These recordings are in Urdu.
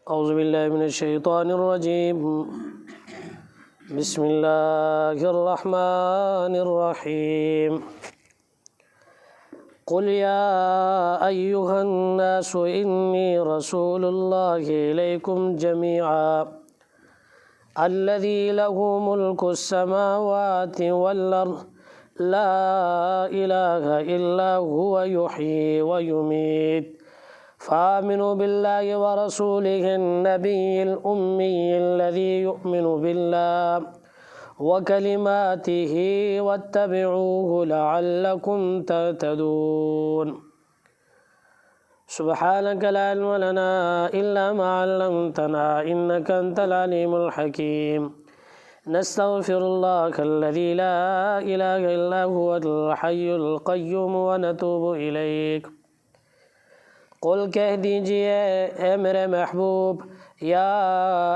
اعوذ باللہ من الشیطان الرجیم بسم اللہ الرحمن الرحیم قل یا ایہا الناس انی رسول اللہ الیکم جمیعا الذی له ملک السماوات والارض لا الہ الا هو یحیی ویمیت فآمنوا بالله ورسوله النبي الأمي الذي يؤمن بالله وكلماته واتبعوه لعلكم تهتدون سبحانك لا علم لنا إلا ما علمتنا إنك أنت العليم الحكيم نستغفر الله الذي لا إله إلا هو الحي القيوم ونتوب إليك قل کہہ دیجئے اے میرے محبوب یا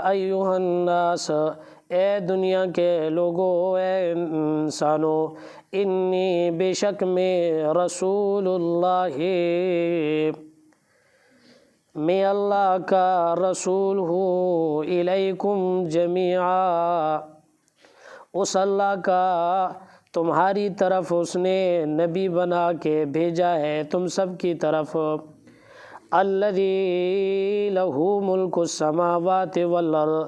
ایہا الناس اے دنیا کے لوگو اے انسانو انی بے شک میں رسول اللہ میں اللہ کا رسول ہوں الیکم جمیعا اس اللہ کا تمہاری طرف اس نے نبی بنا کے بھیجا ہے تم سب کی طرف الذی لہ ملک السماوات والارض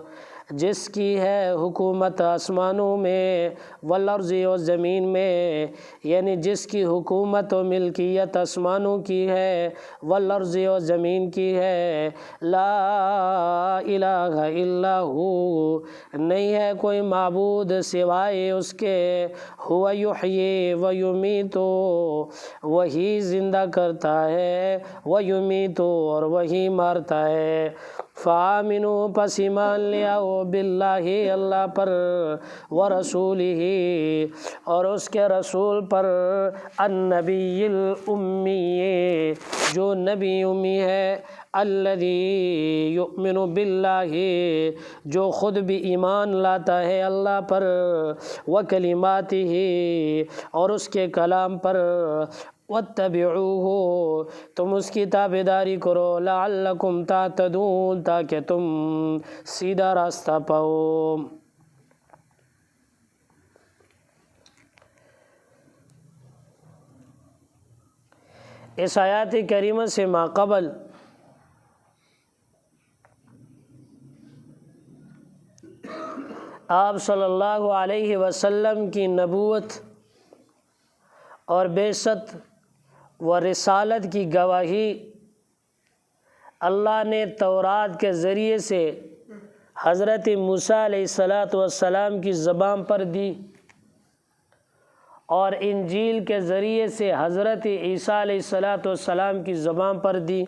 جس کی ہے حکومت آسمانوں میں والارض و زمین میں یعنی جس کی حکومت و ملکیت آسمانوں کی ہے والارض و زمین کی ہے لا الہ الا ہو نہیں ہے کوئی معبود سوائے اس کے ہوا یحیی و یمیت وہی زندہ کرتا ہے و یمیت اور وہی مارتا ہے فآمنوا پس ایمان لے آؤ باللہ اللہ پر ورسولہ اور اس کے رسول پر النبی الامی جو نبی امی ہے الذی یؤمن باللہ جو خود بھی ایمان لاتا ہے اللہ پر وکلماتہ اور اس کے کلام پر واتبعوہ تم اس کی تابعداری کرو لعلکم تہتدون تاکہ تم سیدھا راستہ پاؤ اس آیات کریمہ سے ماقبل آپ صلی اللہ علیہ وسلم کی نبوت اور بعثت و رسالت کی گواہی اللہ نے تورات کے ذریعے سے حضرت موسیٰ علیہ السلام کی زبان پر دی اور انجیل کے ذریعے سے حضرت عیسیٰ علیہ السلام کی زبان پر دی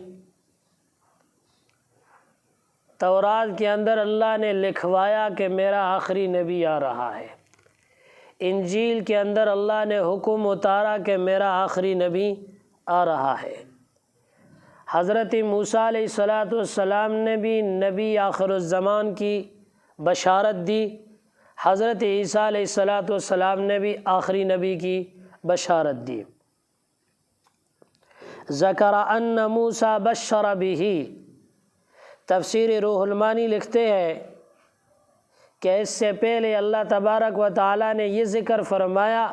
تورات کے اندر اللہ نے لکھوایا کہ میرا آخری نبی آ رہا ہے انجیل کے اندر اللہ نے حکم اتارا کہ میرا آخری نبی آ رہا ہے حضرت موسیٰ علیہ السلام نے بھی نبی آخر الزمان کی بشارت دی حضرت عیسیٰ علیہ السلام نے بھی آخری نبی کی بشارت دی ذکر ان موسیٰ بشر بہ تفسیر روح المانی لکھتے ہیں کہ اس سے پہلے اللہ تبارک و تعالیٰ نے یہ ذکر فرمایا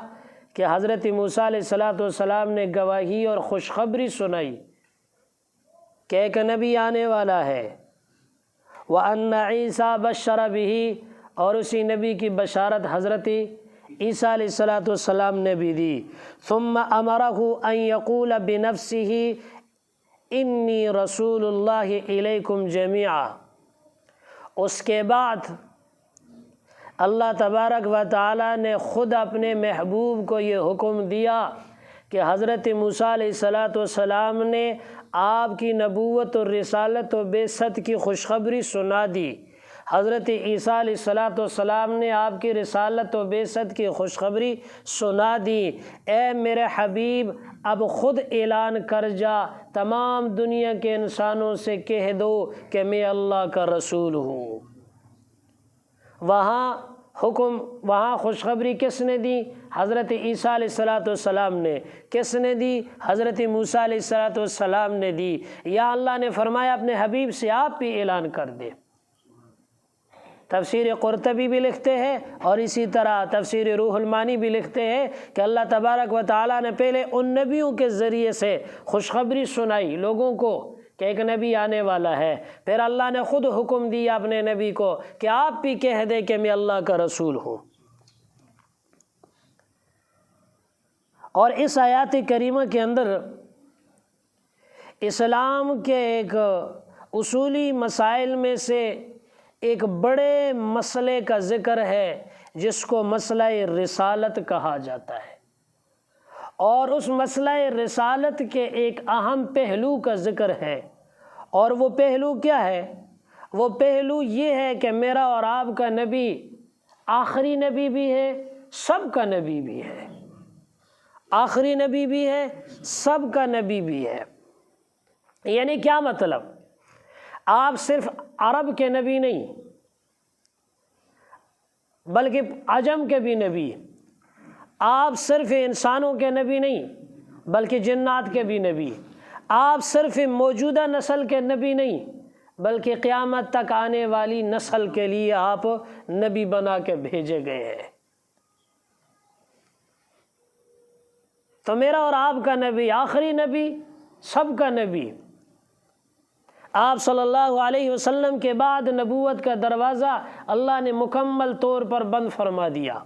کہ حضرت موسیٰ علیہ السلام نے گواہی اور خوشخبری سنائی کہ ایک نبی آنے والا ہے وَأَنَّ عِيسَىٰ بَشَّرَ بِهِ اور اسی نبی کی بشارت حضرت عیسیٰ علیہ السلام نے بھی دی ثُمَّ أَمَرَهُ أَن يَقُولَ بِنَفْسِهِ إِنِّي رَسُولُ اللَّهِ إِلَيْكُمْ جَمِيعًا اس کے بعد اللہ تبارک و تعالیٰ نے خود اپنے محبوب کو یہ حکم دیا کہ حضرت موسیٰ علیہ السلام نے آپ کی نبوت و رسالت و بعثت کی خوشخبری سنا دی حضرت عیسیٰ علیہ السلام نے آپ کی رسالت و بعثت کی خوشخبری سنا دی اے میرے حبیب اب خود اعلان کر جا تمام دنیا کے انسانوں سے کہہ دو کہ میں اللہ کا رسول ہوں وہاں حکم وہاں خوشخبری کس نے دی؟ حضرت عیسیٰ علیہ السلام نے۔ کس نے دی؟ حضرت موسیٰ علیہ السلام نے دی۔ یا اللہ نے فرمایا اپنے حبیب سے آپ بھی اعلان کر دے۔ تفسیر قرطبی بھی لکھتے ہیں اور اسی طرح تفسیر روح المانی بھی لکھتے ہیں کہ اللہ تبارک و تعالیٰ نے پہلے ان نبیوں کے ذریعے سے خوشخبری سنائی لوگوں کو کہ ایک نبی آنے والا ہے، پھر اللہ نے خود حکم دیا اپنے نبی کو کہ آپ بھی کہہ دیں کہ میں اللہ کا رسول ہوں۔ اور اس آیات کریمہ کے اندر اسلام کے ایک اصولی مسائل میں سے ایک بڑے مسئلے کا ذکر ہے جس کو مسئلہ رسالت کہا جاتا ہے، اور اس مسئلہ رسالت کے ایک اہم پہلو کا ذکر ہے۔ اور وہ پہلو کیا ہے؟ وہ پہلو یہ ہے کہ میرا اور آپ کا نبی آخری نبی بھی ہے، سب کا نبی بھی ہے، آخری نبی بھی ہے، سب کا نبی بھی ہے۔ یعنی کیا مطلب؟ آپ صرف عرب کے نبی نہیں بلکہ عجم کے بھی نبی، آپ صرف انسانوں کے نبی نہیں بلکہ جنات کے بھی نبی، آپ صرف موجودہ نسل کے نبی نہیں بلکہ قیامت تک آنے والی نسل کے لیے آپ نبی بنا کے بھیجے گئے ہیں۔ تو میرا اور آپ کا نبی آخری نبی، سب کا نبی۔ آپ صلی اللہ علیہ وسلم کے بعد نبوت کا دروازہ اللہ نے مکمل طور پر بند فرما دیا۔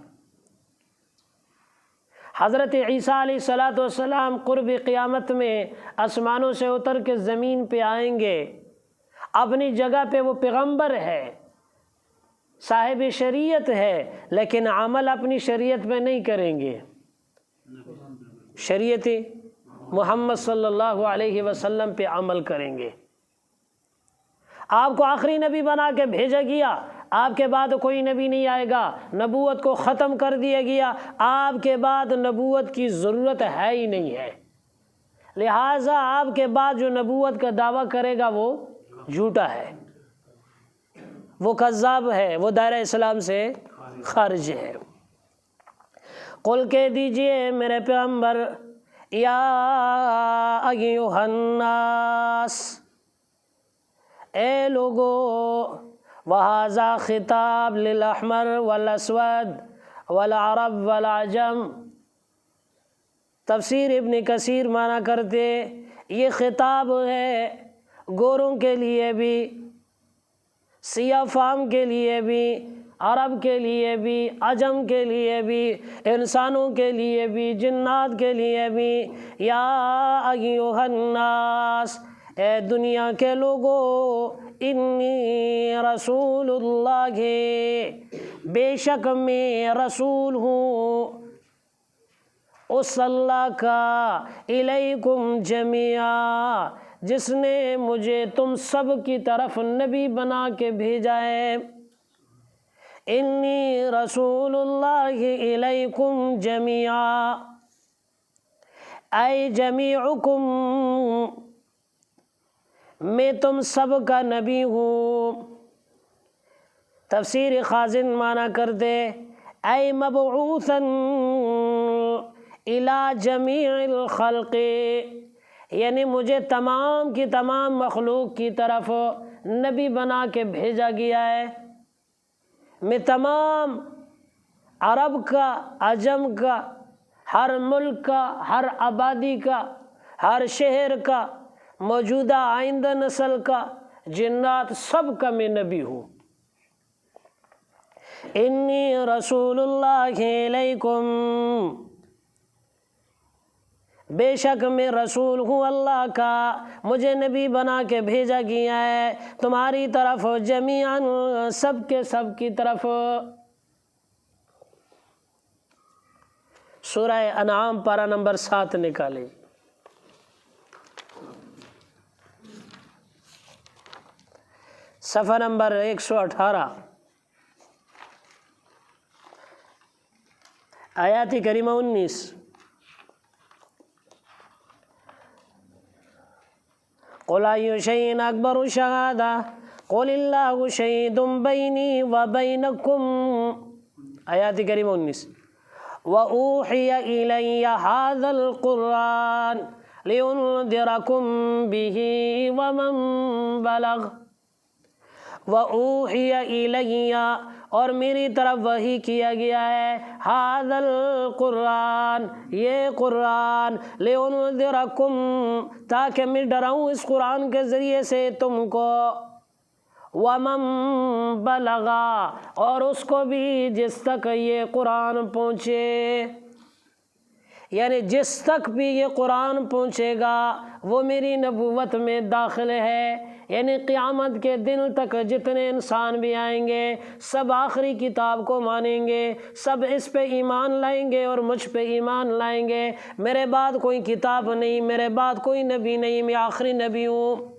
حضرت عیسیٰ علیہ السلام قرب قیامت میں آسمانوں سے اتر کے زمین پہ آئیں گے، اپنی جگہ پہ وہ پیغمبر ہے، صاحب شریعت ہے، لیکن عمل اپنی شریعت میں نہیں کریں گے، شریعت محمد صلی اللہ علیہ وسلم پہ عمل کریں گے۔ آپ کو آخری نبی بنا کے بھیجا گیا، آپ کے بعد کوئی نبی نہیں آئے گا، نبوت کو ختم کر دیا گیا، آپ کے بعد نبوت کی ضرورت ہے ہی نہیں ہے، لہٰذا آپ کے بعد جو نبوت کا دعویٰ کرے گا وہ جھوٹا ہے، وہ کذاب ہے، وہ دائرہ اسلام سے خارج ہے۔ قل کہہ دیجئے میرے پیغمبر، یا ایھا الناس، اے لوگو، وہذا خطاب للاحمر والاسود والعرب والعجم۔ تفسیر ابن کثیر مانا کرتے یہ خطاب ہے گوروں کے لیے بھی، سیاہ فام کے لیے بھی، عرب کے لیے بھی، عجم کے لیے بھی، انسانوں کے لیے بھی، جنات کے لیے بھی۔ یا ایھا الناس، اے دنیا کے لوگو، انی رسول اللہ، بے شک میں رسول ہوں اس اللہ کا، الیکم جمیعا، جس نے مجھے تم سب کی طرف نبی بنا کے بھیجا ہے۔ انی رسول اللہ الیکم جمیعا، اے جمیعکم، میں تم سب کا نبی ہوں۔ تفسیر خازن مانا کرتے اے مبعوثا الی جمیع الخلق، یعنی مجھے تمام کی تمام مخلوق کی طرف نبی بنا کے بھیجا گیا ہے۔ میں تمام عرب کا، عجم کا، ہر ملک کا، ہر آبادی کا، ہر شہر کا، موجودہ آئندہ نسل کا، جنات، سب کا میں نبی ہوں۔ انی رسول اللہ علیکم، بے شک میں رسول ہوں اللہ کا، مجھے نبی بنا کے بھیجا گیا ہے تمہاری طرف، جمیعاً، سب کے سب کی طرف۔ سورہ انعام پارہ نمبر 7 نکالیں۔ صفحہ نمبر 118، آیات کریمہ 19۔ قل ای شیء اکبر شہادہ قل اللہ شہید بینی و بینکم آیات کریمہ 19 وَأُوحِيَ إِلَيَّ هَذَا الْقُرْآنُ لِأُنذِرَكُم بِهِ وَمَن بَلَغَ وَأُوحِيَ إِلَيَّ اور میری طرف وحی کیا گیا ہے هَذَا الْقُرْآنُ یہ قرآن لِأُنذِرَكُم تاکہ میں ڈراؤں اس قرآن کے ذریعے سے تم کو وَمَن بَلَغَ اور اس کو بھی جس تک یہ قرآن پہنچے، یعنی جس تک بھی یہ قرآن پہنچے گا وہ میری نبوت میں داخل ہے، یعنی قیامت کے دن تک جتنے انسان بھی آئیں گے سب آخری کتاب کو مانیں گے، سب اس پہ ایمان لائیں گے اور مجھ پہ ایمان لائیں گے، میرے بعد کوئی کتاب نہیں، میرے بعد کوئی نبی نہیں، میں آخری نبی ہوں۔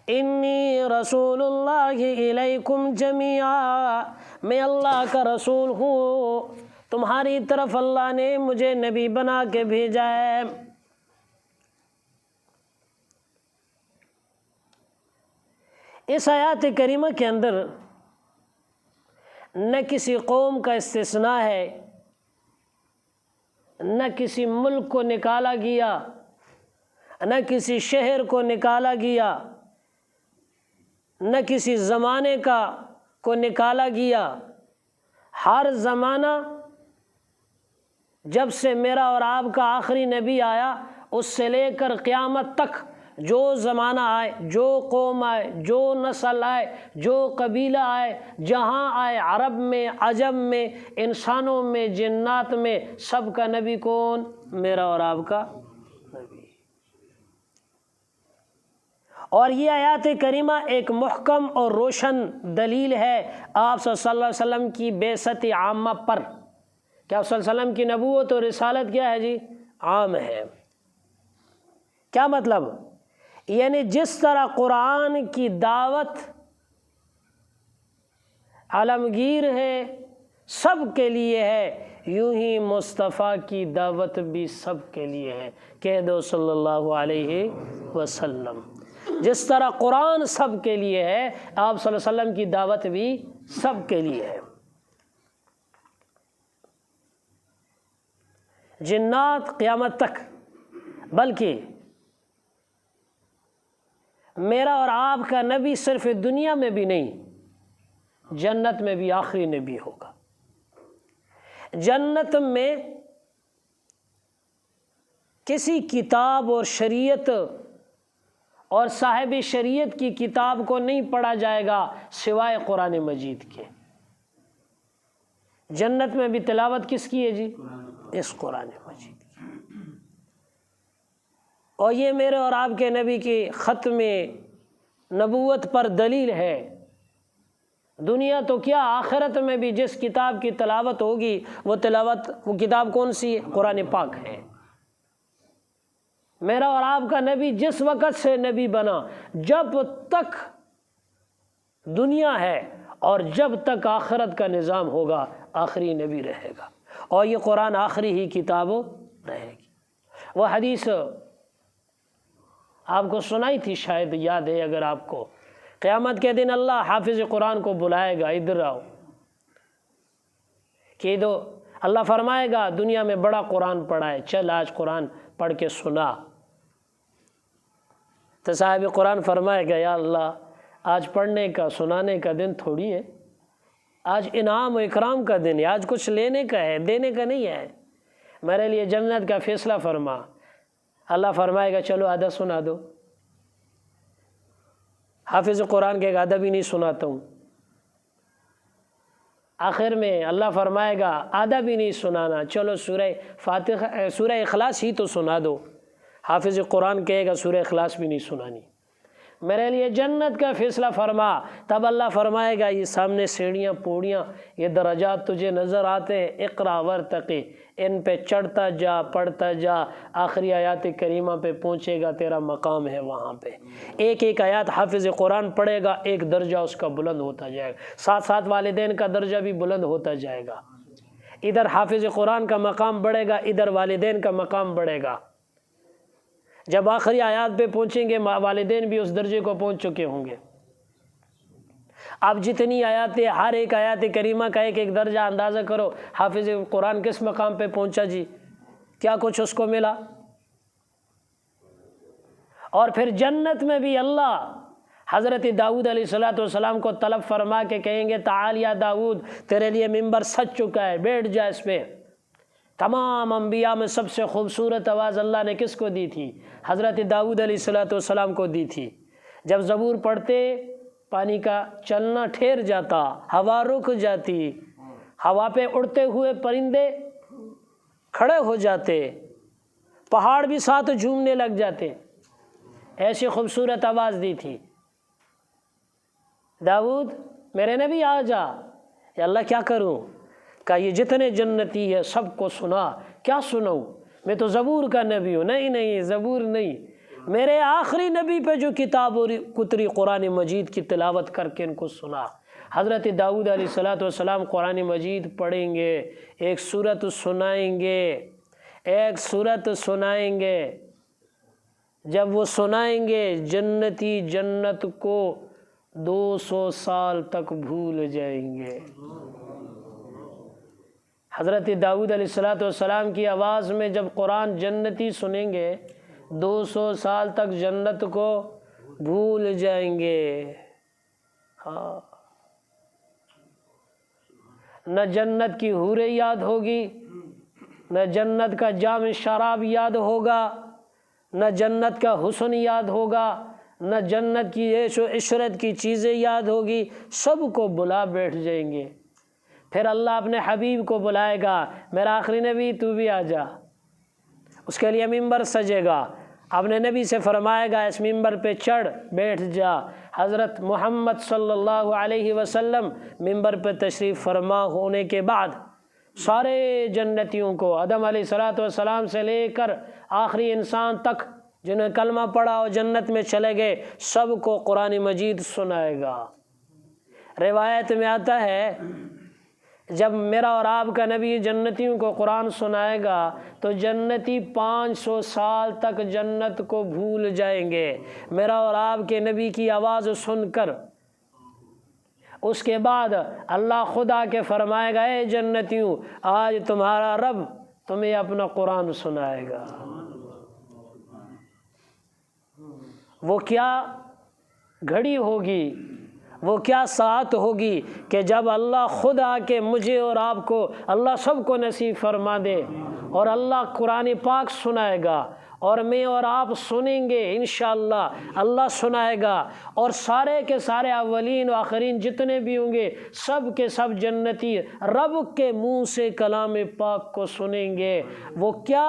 انی رسول اللہ الیکم جمیعا میں اللہ کا رسول ہوں، تمہاری طرف اللہ نے مجھے نبی بنا کے بھیجا ہے۔ اس آیات کریمہ کے اندر نہ کسی قوم کا استثناء ہے، نہ کسی ملک کو نکالا گیا، نہ کسی شہر کو نکالا گیا، نہ کسی زمانے کو نکالا گیا۔ ہر زمانہ جب سے میرا اور آپ کا آخری نبی آیا اس سے لے کر قیامت تک جو زمانہ آئے، جو قوم آئے، جو نسل آئے، جو قبیلہ آئے، جہاں آئے، عرب میں، عجم میں، انسانوں میں، جنات میں، سب کا نبی کون؟ میرا اور آپ کا نبی۔ اور یہ آیات کریمہ ایک محکم اور روشن دلیل ہے آپ صلی اللہ علیہ وسلم کی بعثت عامہ پر، کہ آپ صلی اللہ علیہ وسلم کی نبوت اور رسالت کیا ہے جی؟ عام ہے۔ کیا مطلب؟ یعنی جس طرح قرآن کی دعوت عالمگیر ہے، سب کے لیے ہے، یوں ہی مصطفیٰ کی دعوت بھی سب کے لیے ہے۔ کہہ دو صلی اللہ علیہ وسلم۔ جس طرح قرآن سب کے لیے ہے، آپ صلی اللہ علیہ وسلم کی دعوت بھی سب کے لیے ہے۔ جنات قیامت تک، بلکہ میرا اور آپ کا نبی صرف دنیا میں بھی نہیں، جنت میں بھی آخری نبی ہوگا۔ جنت میں کسی کتاب اور شریعت اور صاحب شریعت کی کتاب کو نہیں پڑھا جائے گا سوائے قرآن مجید کے۔ جنت میں بھی تلاوت کس کی ہے جی؟ اس قرآن مجید کی۔ اور یہ میرے اور آپ کے نبی کی ختم نبوت پر دلیل ہے۔ دنیا تو کیا، آخرت میں بھی جس کتاب کی تلاوت ہوگی وہ کتاب کون سی ہے؟ قرآن پاک ہے۔ میرا اور آپ کا نبی جس وقت سے نبی بنا، جب تک دنیا ہے اور جب تک آخرت کا نظام ہوگا آخری نبی رہے گا، اور یہ قرآن آخری ہی کتاب رہے گی۔ وہ حدیث آپ کو سنائی تھی، شاید یاد ہے اگر آپ کو، قیامت کے دن اللہ حافظ قرآن کو بلائے گا، ادھر آؤ، کہ دو اللہ فرمائے گا دنیا میں بڑا قرآن پڑھا ہے، چل آج قرآن پڑھ کے سنا۔ تو صاحب قرآن فرمائے گا یا اللہ آج پڑھنے کا سنانے کا دن تھوڑی ہے، آج انعام و اکرام کا دن ہے، آج کچھ لینے کا ہے، دینے کا نہیں ہے، میرے لیے جنت کا فیصلہ فرما۔ اللہ فرمائے گا چلو آدھا سنا دو۔ حافظ قرآن کے ایک آدھا بھی نہیں سناتا ہوں۔ آخر میں اللہ فرمائے گا آدھا بھی نہیں سنانا، چلو سورہ اخلاص ہی تو سنا دو۔ حافظ قرآن کہے گا سورہ اخلاص بھی نہیں سنانی، میرے لیے جنت کا فیصلہ فرما۔ تب اللہ فرمائے گا یہ سامنے سیڑھیاں پوڑیاں، یہ درجات تجھے نظر آتے ہیں، اقرا ورتقی، ان پہ چڑھتا جا، پڑھتا جا، آخری آیات کریمہ پہ پہنچے گا، تیرا مقام ہے وہاں پہ۔ ایک ایک آیات حافظ قرآن پڑھے گا، ایک درجہ اس کا بلند ہوتا جائے گا، ساتھ ساتھ والدین کا درجہ بھی بلند ہوتا جائے گا۔ ادھر حافظ قرآن کا مقام بڑھے گا، ادھر والدین کا مقام بڑھے گا۔ جب آخری آیات پہ پہنچیں گے والدین بھی اس درجے کو پہنچ چکے ہوں گے۔ اب جتنی آیاتیں، ہر ایک آیات کریمہ کا ایک ایک درجہ اندازہ کرو، حافظ قرآن کس مقام پہ پہنچا جی، کیا کچھ اس کو ملا۔ اور پھر جنت میں بھی اللہ حضرت داؤد علیہ السلام کو طلب فرما کے کہیں گے تعال یا داؤد، تیرے لیے ممبر سج چکا ہے، بیٹھ جا اس پہ۔ تمام انبیاء میں سب سے خوبصورت آواز اللہ نے کس کو دی تھی؟ حضرت داؤد علیہ السلام کو دی تھی۔ جب زبور پڑھتے پانی کا چلنا ٹھہر جاتا، ہوا رک جاتی، ہوا پہ اڑتے ہوئے پرندے کھڑے ہو جاتے، پہاڑ بھی ساتھ جھومنے لگ جاتے، ایسی خوبصورت آواز دی تھی۔ داؤد میرے نبی آ جا، یا اللہ کیا کروں؟ کہ یہ جتنے جنتی ہے سب کو سنا، کیا سناؤں؟ میں تو زبور کا نبی ہوں۔ نہیں زبور نہیں، میرے آخری نبی پہ جو کتاب اتری قرآن مجید کی تلاوت کر کے ان کو سنا۔ حضرت داؤد علیہ السلام قرآن مجید پڑھیں گے، ایک سورت سنائیں گے، جب وہ سنائیں گے جنتی جنت کو 200 سال تک بھول جائیں گے۔ حضرت داؤد علیہ السلام کی آواز میں جب قرآن جنتی سنیں گے 200 سال تک جنت کو بھول جائیں گے۔ ہاں، نہ جنت کی حوریں یاد ہوگی، نہ جنت کا جام شراب یاد ہوگا، نہ جنت کا حسن یاد ہوگا، نہ جنت کی عیش و عشرت کی چیزیں یاد ہوگی، سب کو بلا بیٹھ جائیں گے۔ پھر اللہ اپنے حبیب کو بلائے گا، میرا آخری نبی تو بھی آ جا، اس کے لیے ممبر سجے گا، اپنے نبی سے فرمائے گا اس ممبر پہ چڑھ بیٹھ جا۔ حضرت محمد صلی اللہ علیہ وسلم ممبر پہ تشریف فرما ہونے کے بعد سارے جنتیوں کو، آدم علیہ السلام سے لے کر آخری انسان تک جنہیں کلمہ پڑھا اور جنت میں چلے گئے، سب کو قرآن مجید سنائے گا۔ روایت میں آتا ہے جب میرا اور آپ کا نبی جنتیوں کو قرآن سنائے گا تو جنتی 500 سال تک جنت کو بھول جائیں گے میرا اور آپ کے نبی کی آواز سن کر۔ اس کے بعد اللہ خدا کے فرمائے گا اے جنتیوں، آج تمہارا رب تمہیں اپنا قرآن سنائے گا۔ وہ کیا گھڑی ہوگی، وہ کیا ساعت ہوگی کہ جب اللہ خود آ کے مجھے اور آپ کو، اللہ سب کو نصیب فرما دے، اور اللہ قرآن پاک سنائے گا اور میں اور آپ سنیں گے انشاءاللہ، اللہ سنائے گا، اور سارے کے سارے اولین و آخرین جتنے بھی ہوں گے سب کے سب جنتی رب کے منہ سے کلام پاک کو سنیں گے۔ وہ کیا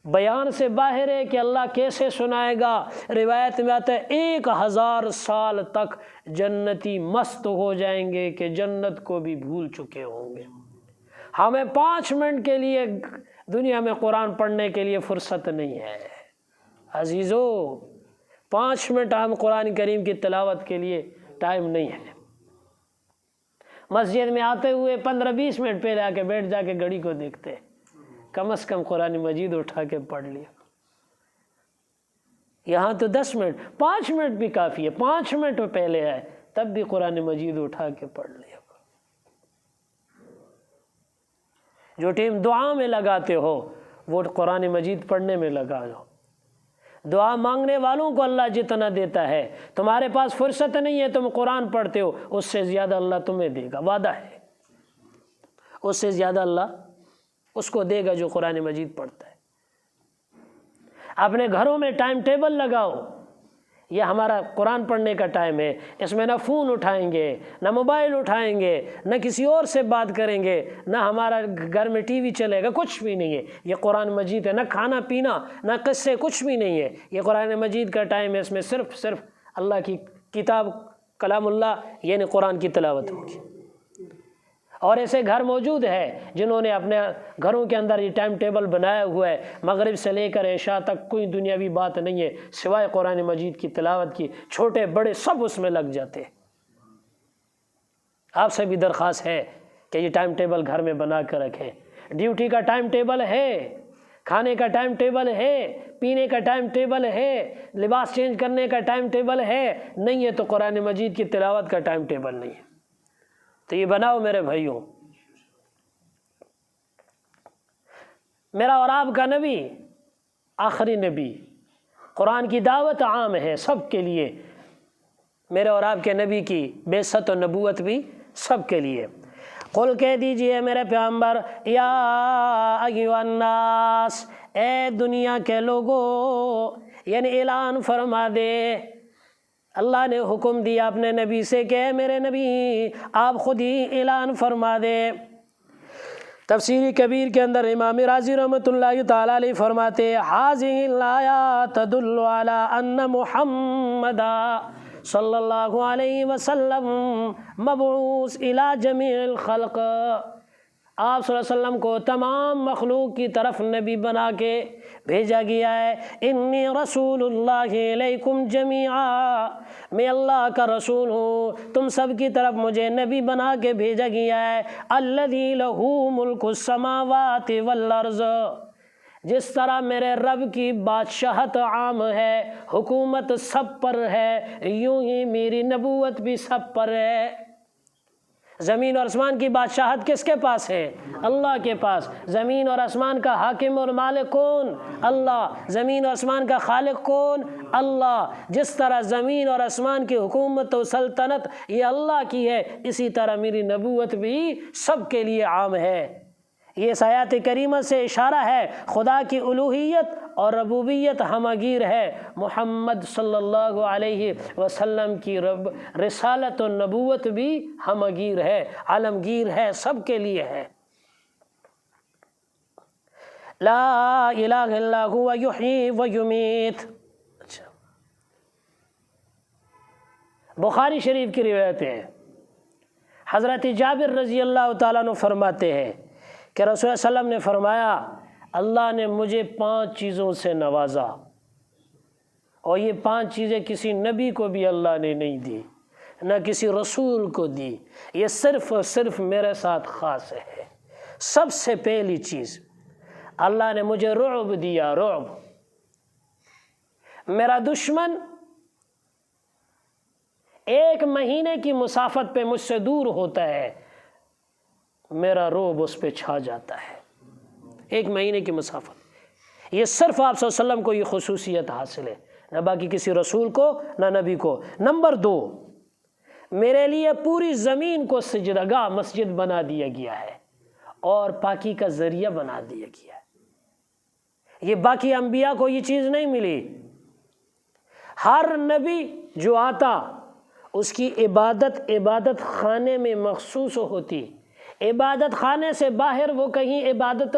بیان سے باہر ہے کہ اللہ کیسے سنائے گا۔ روایت میں آتا ہے 1000 سال تک جنتی مست ہو جائیں گے کہ جنت کو بھی بھول چکے ہوں گے۔ ہمیں 5 منٹ کے لیے دنیا میں قرآن پڑھنے کے لیے فرصت نہیں ہے عزیزو، 5 منٹ ہم قرآن کریم کی تلاوت کے لیے ٹائم نہیں ہے۔ مسجد میں آتے ہوئے 15-20 منٹ پہلے آ کے بیٹھ جا کے گھڑی کو دیکھتے، کم از کم قرآن مجید اٹھا کے پڑھ لیا۔ یہاں تو 10 منٹ، 5 منٹ بھی کافی ہے، 5 منٹ پہلے آئے تب بھی قرآن مجید اٹھا کے پڑھ لیا۔ جو ٹائم دعا میں لگاتے ہو وہ قرآن مجید پڑھنے میں لگا دو۔ دعا مانگنے والوں کو اللہ جتنا دیتا ہے، تمہارے پاس فرصت نہیں ہے، تم قرآن پڑھتے ہو، اس سے زیادہ اللہ تمہیں دے گا، وعدہ ہے، اس سے زیادہ اللہ اس کو دے گا جو قرآن مجید پڑھتا ہے۔ اپنے گھروں میں ٹائم ٹیبل لگاؤ، یہ ہمارا قرآن پڑھنے کا ٹائم ہے، اس میں نہ فون اٹھائیں گے، نہ موبائل اٹھائیں گے، نہ کسی اور سے بات کریں گے، نہ ہمارا گھر میں ٹی وی چلے گا، کچھ بھی نہیں ہے، یہ قرآن مجید ہے، نہ کھانا پینا، نہ قصے، کچھ بھی نہیں ہے، یہ قرآن مجید کا ٹائم ہے، اس میں صرف اللہ کی کتاب کلام اللہ یعنی قرآن کی تلاوت ہوگی۔ اور ایسے گھر موجود ہے جنہوں نے اپنے گھروں کے اندر یہ ٹائم ٹیبل بنایا ہوا ہے، مغرب سے لے کر عشاء تک کوئی دنیاوی بات نہیں ہے سوائے قرآن مجید کی تلاوت کی، چھوٹے بڑے سب اس میں لگ جاتے ہیں۔ آپ سے بھی درخواست ہے کہ یہ ٹائم ٹیبل گھر میں بنا کر رکھیں۔ ڈیوٹی کا ٹائم ٹیبل ہے، کھانے کا ٹائم ٹیبل ہے، پینے کا ٹائم ٹیبل ہے، لباس چینج کرنے کا ٹائم ٹیبل ہے، نہیں ہے تو قرآن مجید کی تلاوت کا ٹائم ٹیبل نہیں ہے۔ تو یہ بناؤ میرے بھائیوں۔ میرا اور آپ کا نبی آخری نبی، قرآن کی دعوت عام ہے سب کے لیے، میرے اور آپ کے نبی کی بعثت و نبوت بھی سب کے لیے۔ قل کہہ دیجئے میرے پیغمبر، یا ایھا الناس، اے دنیا کے لوگوں، یعنی اعلان فرما دے، اللہ نے حکم دیا اپنے نبی سے کہ اے میرے نبی آپ خود ہی اعلان فرما دے۔ تفسیر کبیر کے اندر امام راضی رحمۃ اللہ تعالی علیہ فرماتے ہیں، ھذہ الآیات تدل علی ان محمدا صلی اللہ علیہ وسلم مبعوث الی جمیع الخلق، آپ صلی اللہ علیہ وسلم کو تمام مخلوق کی طرف نبی بنا کے بھیجا گیا ہے۔ انی رسول اللہ علیکم جمیعا، میں اللہ کا رسول ہوں، تم سب کی طرف مجھے نبی بنا کے بھیجا گیا ہے۔ الذی لہ ملک السماوات والارض، جس طرح میرے رب کی بادشاہت عام ہے، حکومت سب پر ہے، یوں ہی میری نبوت بھی سب پر ہے۔ زمین اور آسمان کی بادشاہت کس کے پاس ہے؟ اللہ کے پاس۔ زمین اور آسمان کا حاکم اور مالک کون؟ اللہ۔ زمین اور آسمان کا خالق کون؟ اللہ۔ جس طرح زمین اور آسمان کی حکومت و سلطنت یہ اللہ کی ہے، اسی طرح میری نبوت بھی سب کے لیے عام ہے۔ یہ اس آیات کریمہ سے اشارہ ہے خدا کی الوہیت اور ربوبیت ہمگیر ہے، محمد صلی اللہ علیہ وسلم کی رسالت و نبوت بھی ہمگیر ہے، عالمگیر ہے، سب کے لیے ہے۔ لا الہ الا هو یحیی و یمیت۔ بخاری شریف کی روایت ہے، حضرت جابر رضی اللہ تعالیٰ عنہ فرماتے ہیں کہ رسول اللہ علیہ وسلم نے فرمایا، اللہ نے مجھے 5 چیزوں سے نوازا، اور یہ 5 چیزیں کسی نبی کو بھی اللہ نے نہیں دی، نہ کسی رسول کو دی، یہ صرف اور صرف میرے ساتھ خاص ہے۔ سب سے پہلی چیز، اللہ نے مجھے رعب دیا، رعب۔ میرا دشمن 1 مہینے کی مسافت پہ مجھ سے دور ہوتا ہے، میرا رعب اس پہ چھا جاتا ہے۔ 1 مہینے کی مسافت، یہ صرف آپ صلی اللہ علیہ وسلم کو یہ خصوصیت حاصل ہے، نہ باقی کسی رسول کو، نہ نبی کو۔ نمبر 2، میرے لیے پوری زمین کو سجدہ گاہ مسجد بنا دیا گیا ہے اور پاکی کا ذریعہ بنا دیا گیا ہے۔ یہ باقی انبیاء کو یہ چیز نہیں ملی۔ ہر نبی جو آتا اس کی عبادت خانے میں مخصوص ہوتی، عبادت خانے سے باہر وہ کہیں عبادت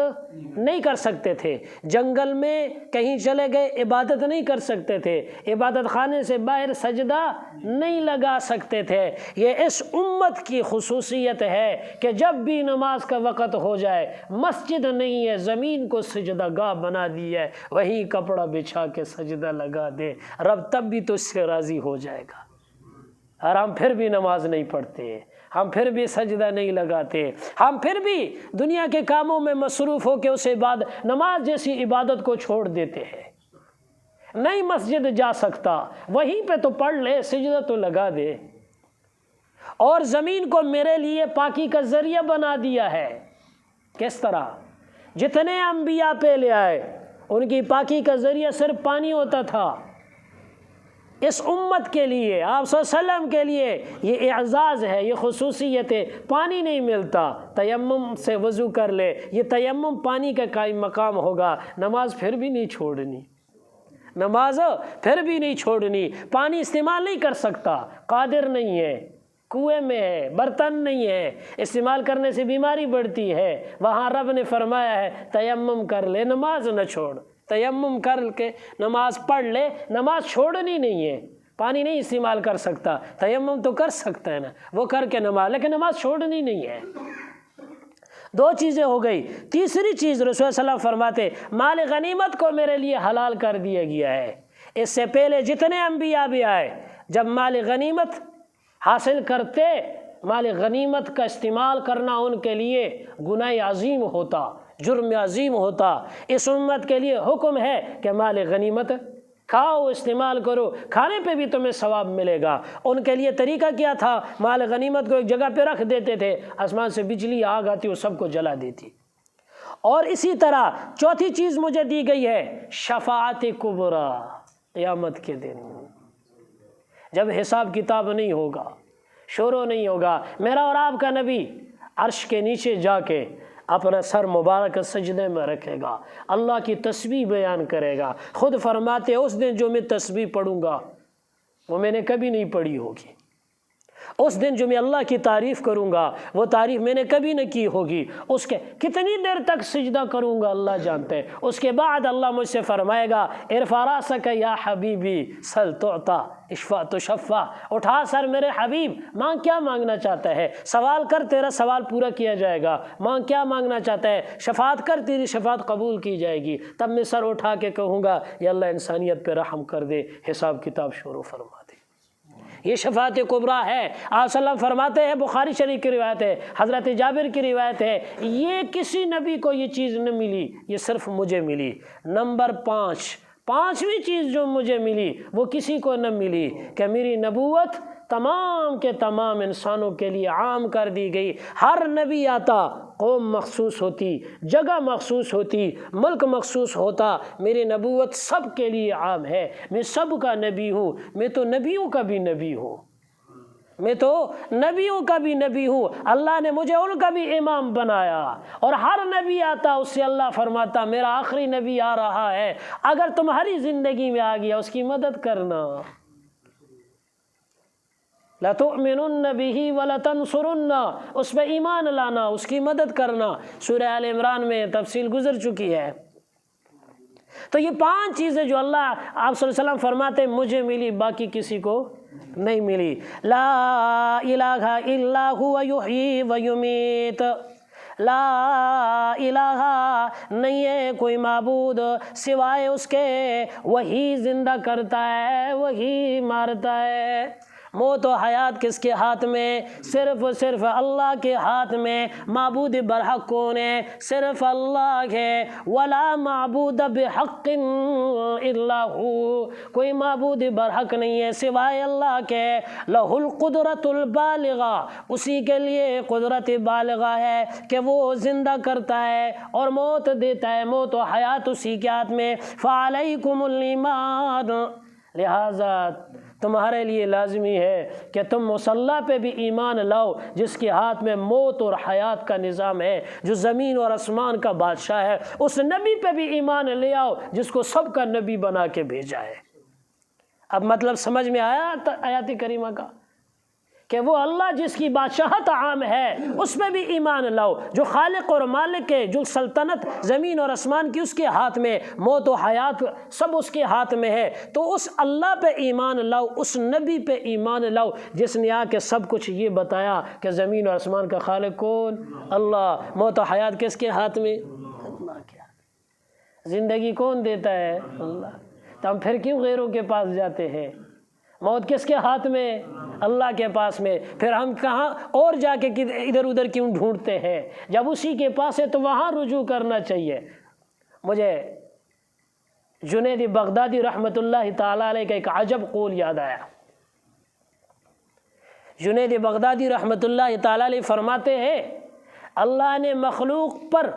نہیں کر سکتے تھے، جنگل میں کہیں چلے گئے عبادت نہیں کر سکتے تھے، عبادت خانے سے باہر سجدہ نہیں لگا سکتے تھے۔ یہ اس امت کی خصوصیت ہے کہ جب بھی نماز کا وقت ہو جائے، مسجد نہیں ہے، زمین کو سجدہ گاہ بنا دی ہے، وہیں کپڑا بچھا کے سجدہ لگا دے، رب تب بھی تو اس سے راضی ہو جائے گا۔ اور ہم پھر بھی نماز نہیں پڑھتے، ہم پھر بھی سجدہ نہیں لگاتے، ہم پھر بھی دنیا کے کاموں میں مصروف ہو کے اس نماز جیسی عبادت کو چھوڑ دیتے ہیں۔ نہیں مسجد جا سکتا، وہیں پہ تو پڑھ لے، سجدہ تو لگا دے۔ اور زمین کو میرے لیے پاکی کا ذریعہ بنا دیا ہے۔ کس طرح؟ جتنے انبیاء پہلے آئے ان کی پاکی کا ذریعہ صرف پانی ہوتا تھا۔ اس امت کے لیے، آپ صلی اللہ علیہ وسلم کے لیے یہ اعزاز ہے، یہ خصوصیت ہے۔ پانی نہیں ملتا، تیمم سے وضو کر لے، یہ تیمم پانی کا قائم مقام ہوگا۔ نماز پھر بھی نہیں چھوڑنی، نماز پھر بھی نہیں چھوڑنی۔ پانی استعمال نہیں کر سکتا، قادر نہیں ہے، کنویں میں ہے، برتن نہیں ہے، استعمال کرنے سے بیماری بڑھتی ہے، وہاں رب نے فرمایا ہے تیمم کر لے، نماز نہ چھوڑ، تیمم کر کے نماز پڑھ لے، نماز چھوڑنی نہیں ہے۔ پانی نہیں استعمال کر سکتا، تیمم تو کر سکتا ہے نا، وہ کر کے نماز، لیکن نماز چھوڑنی نہیں ہے۔ 2 چیزیں ہو گئی۔ تیسری چیز رسول صلی اللہ علیہ وسلم فرماتے، مال غنیمت کو میرے لیے حلال کر دیا گیا ہے۔ اس سے پہلے جتنے انبیاء بھی آئے، جب مال غنیمت حاصل کرتے، مال غنیمت کا استعمال کرنا ان کے لیے گناہ عظیم ہوتا۔ جرم عظیم ہوتا۔ اس امت کے لیے حکم ہے کہ مال غنیمت کھاؤ، استعمال کرو، کھانے پہ بھی تمہیں ثواب ملے گا۔ ان کے لیے طریقہ کیا تھا؟ مال غنیمت کو ایک جگہ پہ رکھ دیتے تھے، آسمان سے بجلی آگ آتی وہ سب کو جلا دیتی۔ اور اسی طرح چوتھی چیز مجھے دی گئی ہے شفاعت کبریٰ، قیامت کے دن جب حساب کتاب نہیں ہوگا، شروع نہیں ہوگا، میرا اور آپ کا نبی عرش کے نیچے جا کے اپنا سر مبارک سجدے میں رکھے گا، اللہ کی تسبیح بیان کرے گا۔ خود فرماتے اس دن جو میں تسبیح پڑھوں گا وہ میں نے کبھی نہیں پڑھی ہوگی، اس دن جو میں اللہ کی تعریف کروں گا وہ تعریف میں نے کبھی نہ کی ہوگی، اس کے کتنی دیر تک سجدہ کروں گا اللہ جانتے ہیں۔ اس کے بعد اللہ مجھ سے فرمائے گا ارفع راسک یا حبیبی سل تعطا اشفع تشفع، اٹھا سر میرے حبیب، مانگ، کیا مانگنا چاہتا ہے؟ سوال کر، تیرا سوال پورا کیا جائے گا۔ مانگ، کیا مانگنا چاہتا ہے؟ شفاعت کر، تیری شفاعت قبول کی جائے گی۔ تب میں سر اٹھا کے کہوں گا یا اللہ انسانیت پہ رحم کر دے، حساب کتاب شروع فرما دے۔ یہ شفاعت کبریٰ ہے۔ آپ صلی اللہ علیہ وسلم فرماتے ہیں، بخاری شریف کی روایت ہے، حضرت جابر کی روایت ہے، یہ کسی نبی کو یہ چیز نہ ملی، یہ صرف مجھے ملی۔ نمبر 5، پانچویں چیز جو مجھے ملی وہ کسی کو نہ ملی کہ میری نبوت تمام کے تمام انسانوں کے لیے عام کر دی گئی۔ ہر نبی آتا، قوم مخصوص ہوتی، جگہ مخصوص ہوتی، ملک مخصوص ہوتا، میری نبوت سب کے لیے عام ہے۔ میں سب کا نبی ہوں، میں تو نبیوں کا بھی نبی ہوں، میں تو نبیوں کا بھی نبی ہوں۔ اللہ نے مجھے ان کا بھی امام بنایا، اور ہر نبی آتا اس سے اللہ فرماتا میرا آخری نبی آ رہا ہے، اگر تمہاری زندگی میں آ گیا اس کی مدد کرنا، لَتُؤْمِنُنَّ بِهِ وَلَتَنْصُرُنَّ، اس پہ ایمان لانا، اس کی مدد کرنا۔ سورہ آل عمران میں تفصیل گزر چکی ہے۔ تو یہ 5 چیزیں جو اللہ آپ صلی اللہ علیہ وسلم فرماتے مجھے ملی، باقی کسی کو نہیں ملی۔ لا الہ الا هو یحیی و یمیت، لا الہ، نہیں ہے کوئی معبود سوائے اس کے، وہی زندہ کرتا ہے، وہی مارتا ہے۔ موت و حیات کس کے ہاتھ میں؟ صرف و صرف اللہ کے ہاتھ میں۔ معبود برحق کون ہے؟ صرف اللہ ہے۔ ولا معبود بحق الا ہو، کوئی معبود برحق نہیں ہے سوائے اللہ کے۔ لہ القدرۃ البالغہ، اسی کے لیے قدرت بالغہ ہے کہ وہ زندہ کرتا ہے اور موت دیتا ہے، موت و حیات اسی کے ہاتھ میں۔ فعلیکم الایمان، لہذا تمہارے لیے لازمی ہے کہ تم اس اللہ پہ بھی ایمان لاؤ جس کے ہاتھ میں موت اور حیات کا نظام ہے، جو زمین اور آسمان کا بادشاہ ہے۔ اس نبی پہ بھی ایمان لے آؤ جس کو سب کا نبی بنا کے بھیجا ہے۔ اب مطلب سمجھ میں آیا آیات کریمہ کا کہ وہ اللہ جس کی بادشاہت عام ہے اس میں بھی ایمان لاؤ، جو خالق اور مالک ہے، جو سلطنت زمین اور آسمان کی اس کے ہاتھ میں، موت و حیات سب اس کے ہاتھ میں ہے، تو اس اللہ پہ ایمان لاؤ، اس نبی پہ ایمان لاؤ جس نے آ کے سب کچھ یہ بتایا کہ زمین اور آسمان کا خالق کون؟ اللہ۔ موت و حیات کس کے ہاتھ میں؟ اللہ کے ہاتھ۔ زندگی کون دیتا ہے؟ اللہ۔ تو ہم پھر کیوں غیروں کے پاس جاتے ہیں؟ موت کس کے ہاتھ میں؟ اللہ کے پاس میں۔ پھر ہم کہاں اور جا کے ادھر ادھر کیوں ڈھونڈتے ہیں؟ جب اسی کے پاس ہے تو وہاں رجوع کرنا چاہیے۔ مجھے جنید بغدادی رحمۃ اللہ تعالیٰ علیہ کا ایک عجب قول یاد آیا۔ جنید بغدادی رحمۃ اللہ تعالیٰ علیہ فرماتے ہیں اللہ نے مخلوق پر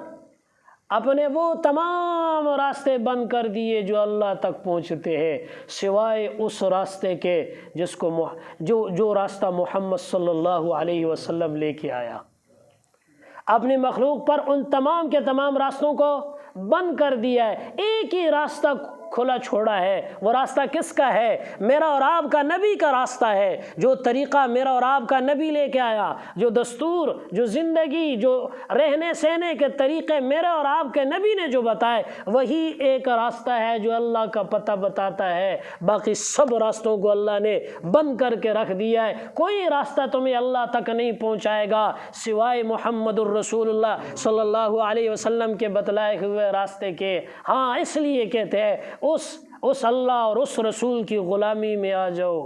اپنے وہ تمام راستے بند کر دیے جو اللہ تک پہنچتے ہیں، سوائے اس راستے کے جس کو جو راستہ محمد صلی اللہ علیہ وسلم لے کے آیا۔ اپنی مخلوق پر ان تمام کے تمام راستوں کو بند کر دیا ہے، ایک ہی راستہ کھلا چھوڑا ہے۔ وہ راستہ کس کا ہے؟ میرا اور آپ کا نبی کا راستہ ہے۔ جو طریقہ میرا اور آپ کا نبی لے کے آیا، جو دستور، جو زندگی، جو رہنے سہنے کے طریقے میرے اور آپ کے نبی نے جو بتائے، وہی ایک راستہ ہے جو اللہ کا پتہ بتاتا ہے۔ باقی سب راستوں کو اللہ نے بند کر کے رکھ دیا ہے۔ کوئی راستہ تمہیں اللہ تک نہیں پہنچائے گا سوائے محمد الرسول اللہ صلی اللہ علیہ وسلم کے بتلائے ہوئے راستے کے۔ ہاں، اس لیے کہتے ہیں اس اللہ اور اس رسول کی غلامی میں آ جاؤ۔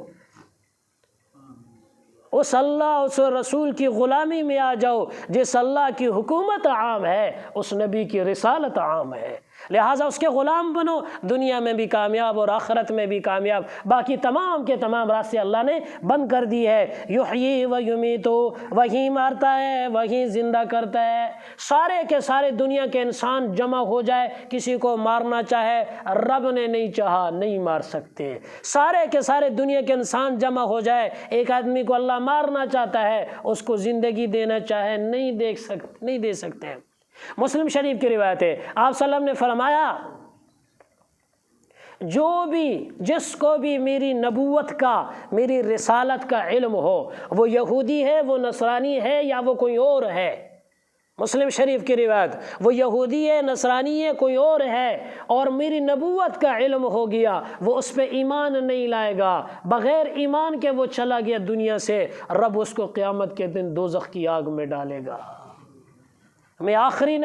اس اللہ اس رسول کی غلامی میں آ جاؤ جس اللہ کی حکومت عام ہے، اس نبی کی رسالت عام ہے، لہٰذا اس کے غلام بنو، دنیا میں بھی کامیاب اور آخرت میں بھی کامیاب۔ باقی تمام کے تمام راستے اللہ نے بند کر دی ہے۔ یحیی و یمیت، وہی مارتا ہے وہی زندہ کرتا ہے۔ سارے کے سارے دنیا کے انسان جمع ہو جائے، کسی کو مارنا چاہے، رب نے نہیں چاہا نہیں مار سکتے۔ سارے کے سارے دنیا کے انسان جمع ہو جائے، ایک آدمی کو اللہ مارنا چاہتا ہے، اس کو زندگی دینا چاہے نہیں دے سکتے۔ مسلم شریف کی روایت ہے، آپ صلی اللہ علیہ وسلم نے فرمایا جس کو بھی میری نبوت کا میری رسالت کا علم ہو، وہ یہودی ہے، وہ نصرانی ہے، یا وہ کوئی اور ہے۔ مسلم شریف کی روایت، وہ یہودی ہے، نصرانی ہے، کوئی اور ہے، اور میری نبوت کا علم ہو گیا، وہ اس پہ ایمان نہیں لائے گا، بغیر ایمان کے وہ چلا گیا دنیا سے، رب اس کو قیامت کے دن دوزخ کی آگ میں ڈالے گا۔ میں آخری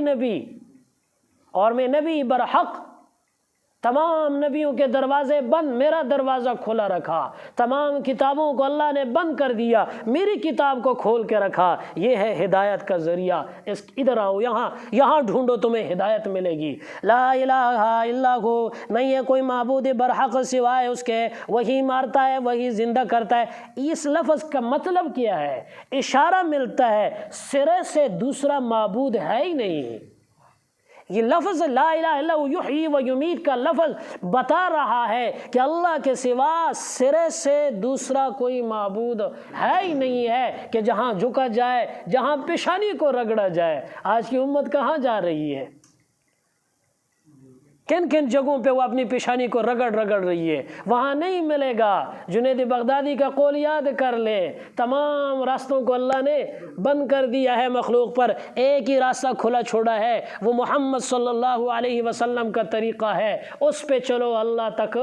نبی اور میں نبی برحق، تمام نبیوں کے دروازے بند، میرا دروازہ کھلا رکھا، تمام کتابوں کو اللہ نے بند کر دیا، میری کتاب کو کھول کے رکھا۔ یہ ہے ہدایت کا ذریعہ، ادھر آؤ، یہاں ڈھونڈو، تمہیں ہدایت ملے گی۔ لا الہ الا ہو، نہیں ہے کوئی معبود برحق سوائے اس کے، وہی مارتا ہے وہی زندہ کرتا ہے۔ اس لفظ کا مطلب کیا ہے؟ اشارہ ملتا ہے سرے سے دوسرا معبود ہے ہی نہیں۔ یہ لفظ لا الہ الا ہو یحیی و یمیت کا لفظ بتا رہا ہے کہ اللہ کے سوا سرے سے دوسرا کوئی معبود ہے ہی نہیں ہے کہ جہاں جھکا جائے، جہاں پیشانی کو رگڑا جائے۔ آج کی امت کہاں جا رہی ہے؟ کن کن جگہوں پہ وہ اپنی پیشانی کو رگڑ رہی ہے، وہاں نہیں ملے گا۔ جنید بغدادی کا قول یاد کر لیں، تمام راستوں کو اللہ نے بند کر دیا ہے مخلوق پر، ایک ہی راستہ کھلا چھوڑا ہے، وہ محمد صلی اللہ علیہ وسلم کا طریقہ ہے، اس پہ چلو اللہ تک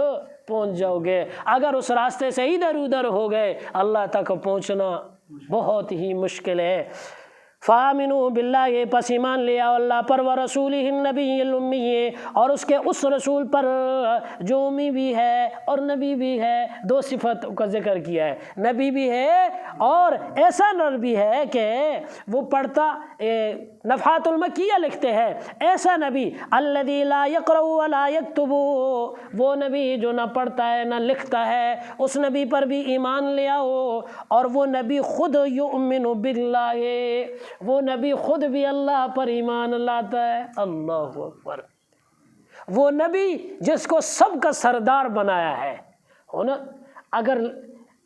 پہنچ جاؤ گے۔ اگر اس راستے سے ادھر ادھر ہو گئے، اللہ تک پہنچنا بہت ہی مشکل ہے۔ فآمنوا باللہ، پس ایمان لے آؤ اللہ پر، ورسولہ النبی الامی، اور اس کے اس رسول پر جو امی بھی ہے اور نبی بھی ہے۔ دو صفت کا ذکر کیا ہے، نبی بھی ہے اور ایسا نبی بھی ہے کہ وہ پڑھتا، نفحات المکیہ لکھتے ہیں، ایسا نبی الذی لا یقرأ ولا یکتب، وہ نبی جو نہ پڑھتا ہے نہ لکھتا ہے، اس نبی پر بھی ایمان لے آؤ۔ اور وہ نبی خود یؤمن باللہ، وہ نبی خود بھی اللہ پر ایمان لاتا ہے۔ اللہ اکبر۔ وہ نبی جس کو سب کا سردار بنایا ہے، اگر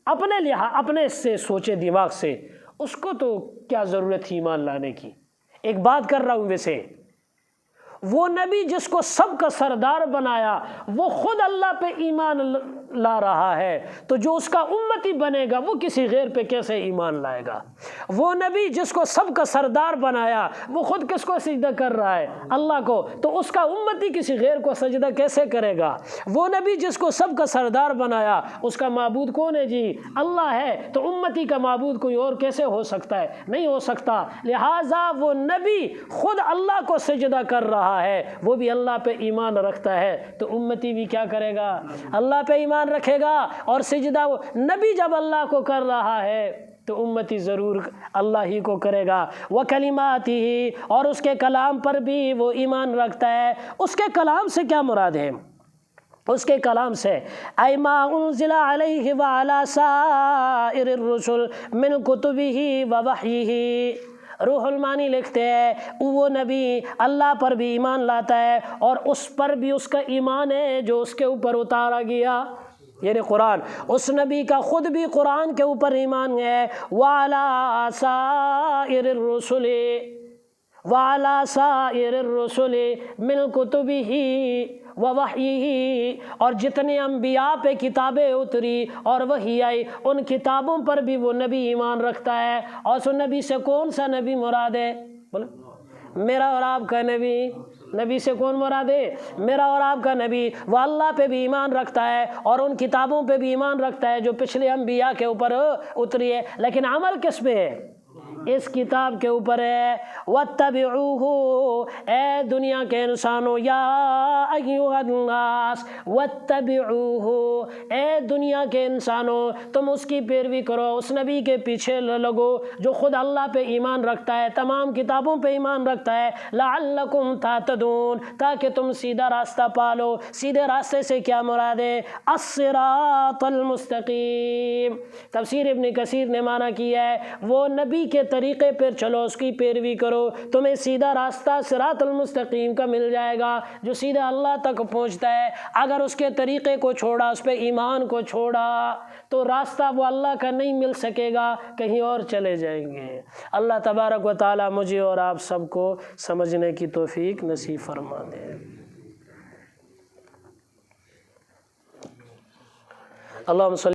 اپنے سے سوچے دماغ سے، اس کو تو کیا ضرورت ہے ایمان لانے کی؟ ایک بات کر رہا ہوں ویسے، وہ نبی جس کو سب کا سردار بنایا، وہ خود اللہ پہ ایمان لا رہا ہے، تو جو اس کا امتی بنے گا وہ کسی غیر پہ کیسے ایمان لائے گا؟ وہ نبی جس کو سب کا سردار بنایا، وہ خود کس کو سجدہ کر رہا ہے؟ اللہ کو، تو اس کا امتی کسی غیر کو سجدہ کیسے کرے گا؟ وہ نبی جس کو سب کا سردار بنایا، اس کا معبود کون ہے جی؟ اللہ ہے، تو امتی کا معبود کوئی اور کیسے ہو سکتا ہے؟ نہیں ہو سکتا۔ لہٰذا وہ نبی خود اللہ کو سجدہ کر رہا ہے، وہ بھی اللہ پہ ایمان رکھتا ہے، تو امتی بھی کیا کرے گا؟ اللہ پہ ایمان رکھے گا، اور سجدہ نبی جب اللہ کو کر رہا ہے تو امتی ضرور اللہ ہی کو کرے گا۔ وَكَلِمَاتِهِ، اور اس کے کلام پر بھی وہ ایمان رکھتا ہے۔ اس کے کلام سے کیا مراد ہے؟ اس کے کلام سے اَيْ مَا أُنزِلَ عَلَيْهِ وَعَلَى سَائِرِ الرُّسُلِ مِنْ كُتُبِهِ وَوَحْيِهِ۔ روح المانی لکھتے ہیں وہ نبی اللہ پر بھی ایمان لاتا ہے، اور اس پر بھی اس کا ایمان ہے جو اس کے اوپر اتارا گیا، یعنی قرآن۔ اس نبی کا خود بھی قرآن کے اوپر ایمان ہے۔ وَعَلَى سَائِرِ الرُّسُلِ وَعَلَى سَائِرِ الرُّسُلِ مِنْ كُتُبِهِ وَوَحْيِهِ، اور جتنے انبیاء پہ کتابیں اتری اور وحی آئی، ان کتابوں پر بھی وہ نبی ایمان رکھتا ہے۔ اور اس نبی سے کون سا نبی مراد ہے؟ میرا اور آپ کا نبی۔ نبی سے کون مراد ہے؟ میرا اور آپ کا نبی۔ وہ اللہ پہ بھی ایمان رکھتا ہے اور ان کتابوں پہ بھی ایمان رکھتا ہے جو پچھلے انبیاء کے اوپر اتری ہے، لیکن عمل کس پہ ہے؟ اس کتاب کے اوپر ہے۔ وَاتَّبِعُوهُ، اے دنیا کے انسانوں، یا ایھا الناس وَاتَّبِعُوهُ، اے دنیا کے انسانوں تم اس کی پیروی کرو، اس نبی کے پیچھے لگو جو خود اللہ پہ ایمان رکھتا ہے، تمام کتابوں پہ ایمان رکھتا ہے، لعلکم تہتدون، تاکہ تم سیدھا راستہ پالو۔ سیدھے راستے سے کیا مراد ہے؟ الصراط المستقیم۔ تفسیر ابن کثیر نے معنی کیا ہے وہ نبی کے طریقے پر چلو، اس کی پیروی کرو، تمہیں سیدھا راستہ صراط المستقیم کا مل جائے گا جو سیدھا اللہ تک پہنچتا ہے۔ اگر اس کے طریقے کو چھوڑا، اس پہ ایمان کو چھوڑا، تو راستہ وہ اللہ کا نہیں مل سکے گا، کہیں اور چلے جائیں گے۔ اللہ تبارک و تعالی مجھے اور آپ سب کو سمجھنے کی توفیق نصیب فرما دے۔ اللہم صلی